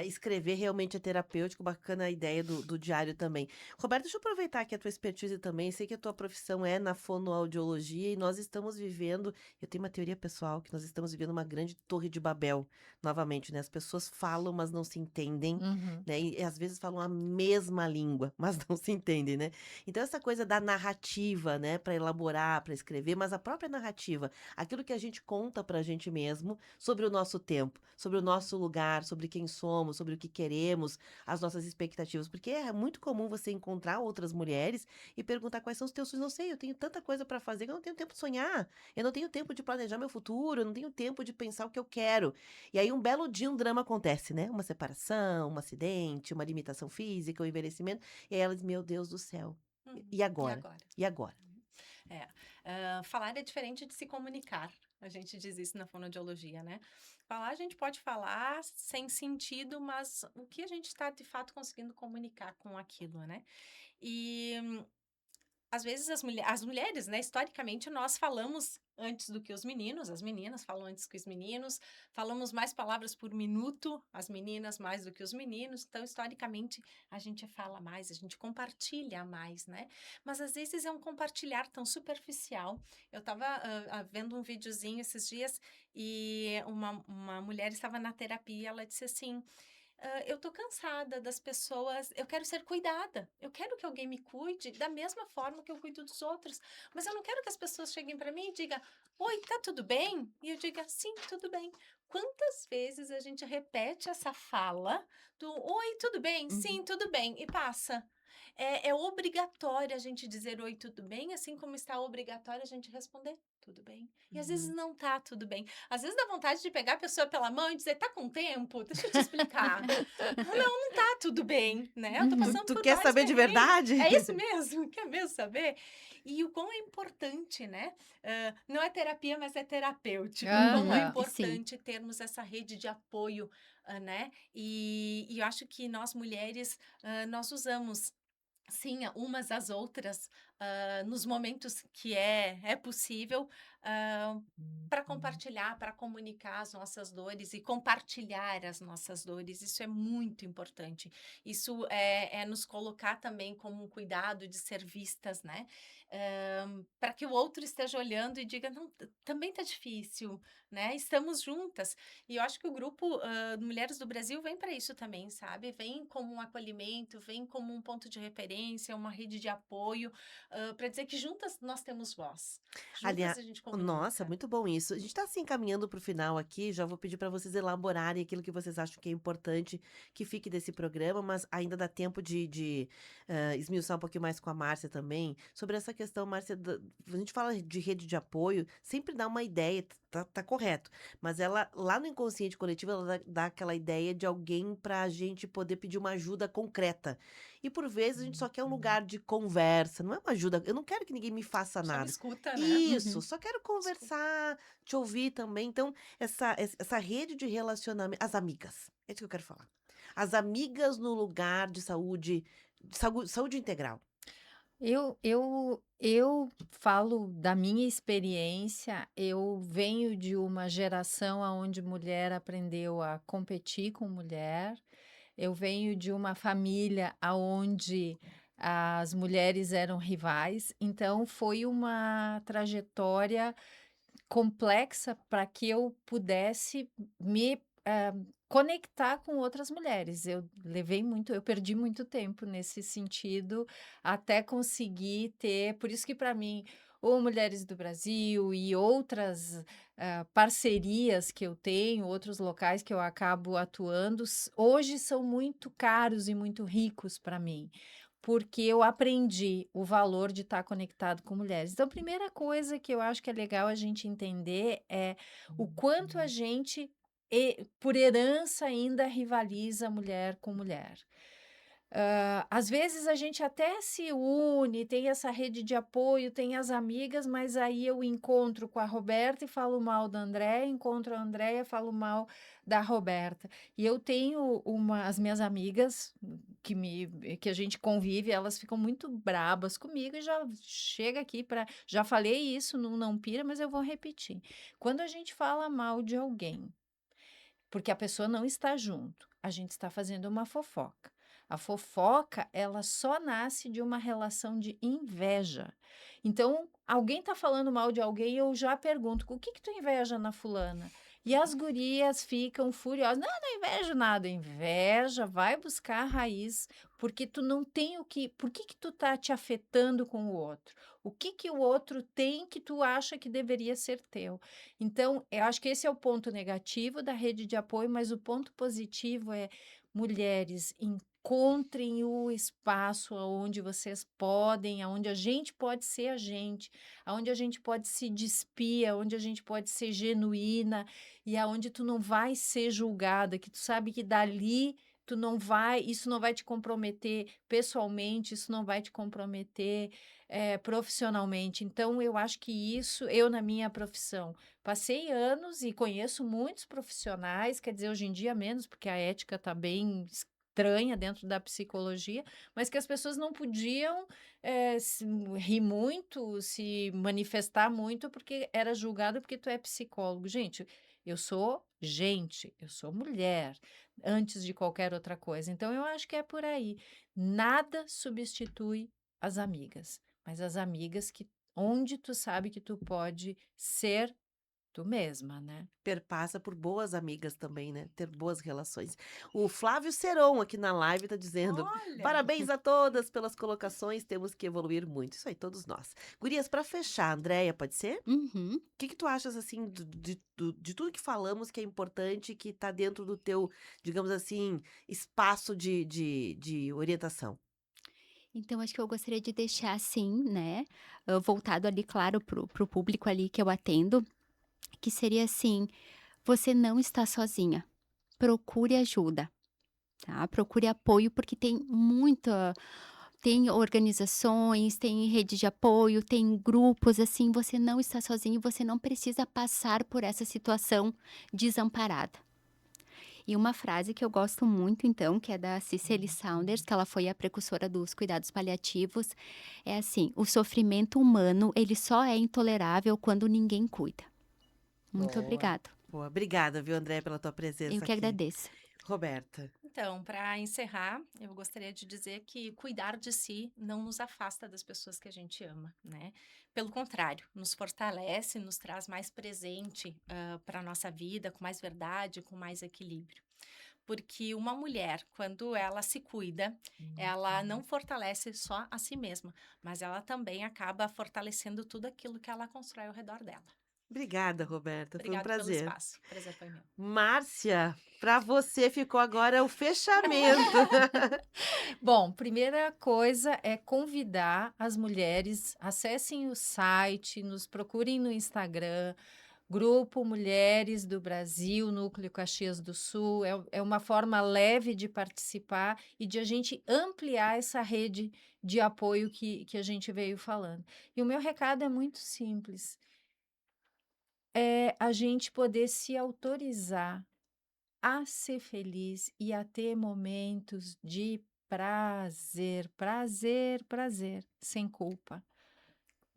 Escrever realmente é terapêutico, bacana a ideia do diário também. Roberto, deixa eu aproveitar aqui a tua expertise também. Sei que a tua profissão é na fonoaudiologia e nós estamos vivendo, eu tenho uma teoria pessoal, que nós estamos vivendo uma grande torre de Babel, novamente, né? As pessoas falam, mas não se entendem, Uhum. né? E às vezes falam a mesma língua, mas não se entendem, né? Então, essa coisa da narrativa, né? Para elaborar, para escrever, mas a própria narrativa, aquilo que a gente conta pra gente mesmo sobre o nosso tempo, sobre o nosso lugar, sobre quem somos, sobre o que queremos, as nossas expectativas. Porque é muito comum você encontrar outras mulheres e perguntar quais são os teus sonhos. Não sei, eu tenho tanta coisa para fazer que eu não tenho tempo de sonhar. Eu não tenho tempo de planejar meu futuro, eu não tenho tempo de pensar o que eu quero. E aí, um belo dia, um drama acontece, né? Uma separação, um acidente, uma limitação física, um envelhecimento. E aí elas, meu Deus do céu. E E agora? agora? E agora? Falar é diferente de se comunicar. A gente diz isso na fonoaudiologia, né? Falar, a gente pode falar sem sentido, mas o que a gente está de fato conseguindo comunicar com aquilo, né? E às vezes as mulheres, né, historicamente, nós falamos antes do que os meninos, as meninas falam antes que os meninos, falamos mais palavras por minuto, as meninas mais do que os meninos, então, historicamente, a gente fala mais, a gente compartilha mais, né? Mas às vezes é um compartilhar tão superficial. Eu estava vendo um videozinho esses dias e uma mulher estava na terapia, ela disse assim: eu tô cansada das pessoas, eu quero ser cuidada, eu quero que alguém me cuide da mesma forma que eu cuido dos outros, mas eu não quero que as pessoas cheguem para mim e digam, oi, tá tudo bem? E eu diga, sim, tudo bem. Quantas vezes a gente repete essa fala do, oi, tudo bem? Sim, tudo bem, e passa. É obrigatório a gente dizer oi, tudo bem, assim como está obrigatório a gente responder tudo bem. E às vezes não tá tudo bem. Às vezes dá vontade de pegar a pessoa pela mão e dizer, tá com tempo? Deixa eu te explicar. Não tá tudo bem, né? Eu tô passando Tu por quer vários saber de perrengues. verdade? É isso mesmo? Quer mesmo saber? E o quão é importante, né? Não é terapia, mas é terapêutico. O quão é Aham. importante termos essa rede de apoio, né? E eu acho que nós mulheres, nós usamos sim, umas às outras, nos momentos que é possível, para compartilhar, para comunicar as nossas dores e compartilhar as nossas dores. Isso é muito importante. Isso é nos colocar também como um cuidado de ser vistas, né? Para que o outro esteja olhando e diga, não, também tá difícil, né? Estamos juntas. E eu acho que o grupo Mulheres do Brasil vem para isso também, sabe? Vem como um acolhimento, vem como um ponto de referência, uma rede de apoio, para dizer que juntas nós temos voz. Juntas Aliás, a gente nossa, comunica. muito bom isso. A gente está se encaminhando para o final aqui. Já vou pedir para vocês elaborarem aquilo que vocês acham que é importante que fique desse programa, mas ainda dá tempo de esmiuçar um pouquinho mais com a Márcia também sobre essa questão, Márcia. A gente fala de rede de apoio, sempre dá uma ideia. tá correto. Mas ela, lá no inconsciente coletivo, ela dá aquela ideia de alguém para a gente poder pedir uma ajuda concreta. E por vezes a gente só quer um lugar de conversa, não é uma ajuda. Eu não quero que ninguém me faça Só me nada. escuta, né? Isso, só quero conversar, te ouvir também. Então, essa rede de relacionamento, as amigas, é isso que eu quero falar. As amigas no lugar de saúde integral. Eu falo da minha experiência, eu venho de uma geração onde mulher aprendeu a competir com mulher, eu venho de uma família onde as mulheres eram rivais, então foi uma trajetória complexa para que eu pudesse me conectar com outras mulheres. Eu perdi muito tempo nesse sentido até conseguir ter. Por isso que para mim, o Mulheres do Brasil e outras parcerias que eu tenho, outros locais que eu acabo atuando, hoje são muito caros e muito ricos para mim. Porque eu aprendi o valor de estar conectado com mulheres. Então, a primeira coisa que eu acho que é legal a gente entender é o quanto a gente, por herança, ainda rivaliza mulher com mulher. Às vezes a gente até se une, tem essa rede de apoio, tem as amigas, mas aí eu encontro com a Roberta e falo mal da Andréia, encontro a Andréia e falo mal da Roberta. E eu tenho as minhas amigas que a gente convive, elas ficam muito brabas comigo e já chega aqui para. Já falei isso no Não Pira, mas eu vou repetir. Quando a gente fala mal de alguém, porque a pessoa não está junto, a gente está fazendo uma fofoca. A fofoca, ela só nasce de uma relação de inveja. Então, alguém está falando mal de alguém, eu já pergunto, o que tu inveja na fulana? E as gurias ficam furiosas. Não invejo nada. Inveja, vai buscar a raiz, porque tu não tem o que... Por que tu tá te afetando com o outro? O que o outro tem que tu acha que deveria ser teu? Então, eu acho que esse é o ponto negativo da rede de apoio, mas o ponto positivo é mulheres, encontrem o espaço onde vocês podem, onde a gente pode ser a gente, onde a gente pode se despir, onde a gente pode ser genuína e aonde tu não vai ser julgada, que tu sabe que dali tu não vai, isso não vai te comprometer pessoalmente, isso não vai te comprometer profissionalmente. Então, eu acho que isso, eu na minha profissão, passei anos e conheço muitos profissionais, quer dizer, hoje em dia menos, porque a ética está bem estranha dentro da psicologia, mas que as pessoas não podiam rir muito, se manifestar muito, porque era julgado porque tu é psicólogo. Gente, eu sou mulher, antes de qualquer outra coisa. Então, eu acho que é por aí. Nada substitui as amigas, mas as amigas onde tu sabe que tu pode ser tu mesma, né? Perpassa por boas amigas também, né? Ter boas relações. O Flávio Seron aqui na live tá dizendo: Olha! parabéns a todas pelas colocações, temos que evoluir muito. Isso aí, todos nós. Gurias, para fechar, Andréia, pode ser? Uhum. O que tu achas, assim, de tudo que falamos que é importante, que tá dentro do teu, digamos assim, espaço de orientação? Então, acho que eu gostaria de deixar assim, né, voltado ali, claro, pro público ali que eu atendo, que seria assim: você não está sozinha, procure ajuda, tá? Procure apoio, porque tem organizações, tem rede de apoio, tem grupos, assim, você não está sozinho, você não precisa passar por essa situação desamparada. E uma frase que eu gosto muito, então, que é da Cicely Saunders, que ela foi a precursora dos cuidados paliativos, é assim: o sofrimento humano, ele só é intolerável quando ninguém cuida. Muito Boa. obrigada. Boa, obrigada, viu, Andréia, pela tua presença Eu que aqui. agradeço. Roberta. Então, para encerrar, eu gostaria de dizer que cuidar de si não nos afasta das pessoas que a gente ama, né? Pelo contrário, nos fortalece, nos traz mais presente para a nossa vida, com mais verdade, com mais equilíbrio. Porque uma mulher, quando ela se cuida, ela não fortalece só a si mesma, mas ela também acaba fortalecendo tudo aquilo que ela constrói ao redor dela. Obrigada, Roberta. Foi um Obrigada pelo prazer. espaço. O prazer foi meu. Márcia, para você ficou agora o fechamento. Bom, primeira coisa é convidar as mulheres, acessem o site, nos procurem no Instagram, Grupo Mulheres do Brasil, Núcleo Caxias do Sul. É uma forma leve de participar e de a gente ampliar essa rede de apoio que a gente veio falando. E o meu recado é muito simples. É a gente poder se autorizar a ser feliz e a ter momentos de prazer, prazer, prazer, sem culpa.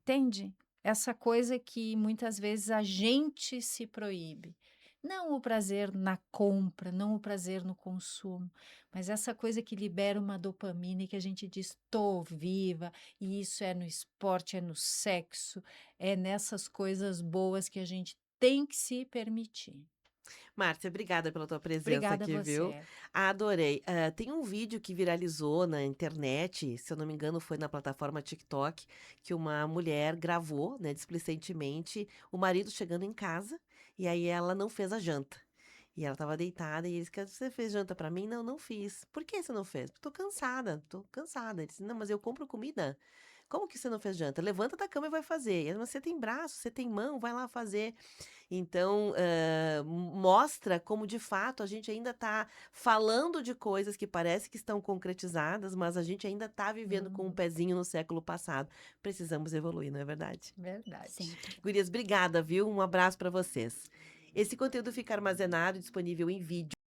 Entende? Essa coisa que muitas vezes a gente se proíbe. Não o prazer na compra, não o prazer no consumo, mas essa coisa que libera uma dopamina e que a gente diz, tô viva, e isso é no esporte, é no sexo, é nessas coisas boas que a gente tem que se permitir. Márcia, obrigada pela tua presença Obrigada a aqui, viu? você. Adorei. Tem um vídeo que viralizou na internet, se eu não me engano, foi na plataforma TikTok, que uma mulher gravou, né, displicentemente, o marido chegando em casa, e aí ela não fez a janta. E ela estava deitada e ele disse: Você fez janta pra mim? Não, não fiz. Por que você não fez? Tô cansada, tô cansada. Ele disse: Não, mas eu compro comida. Como que você não fez janta? Levanta da cama e vai fazer. Mas você tem braço, você tem mão, vai lá fazer. Então, mostra como de fato a gente ainda está falando de coisas que parece que estão concretizadas, mas a gente ainda está vivendo com um pezinho no século passado. Precisamos evoluir, não é verdade? Verdade. Sempre. Gurias, obrigada, viu? Um abraço para vocês. Esse conteúdo fica armazenado e disponível em vídeo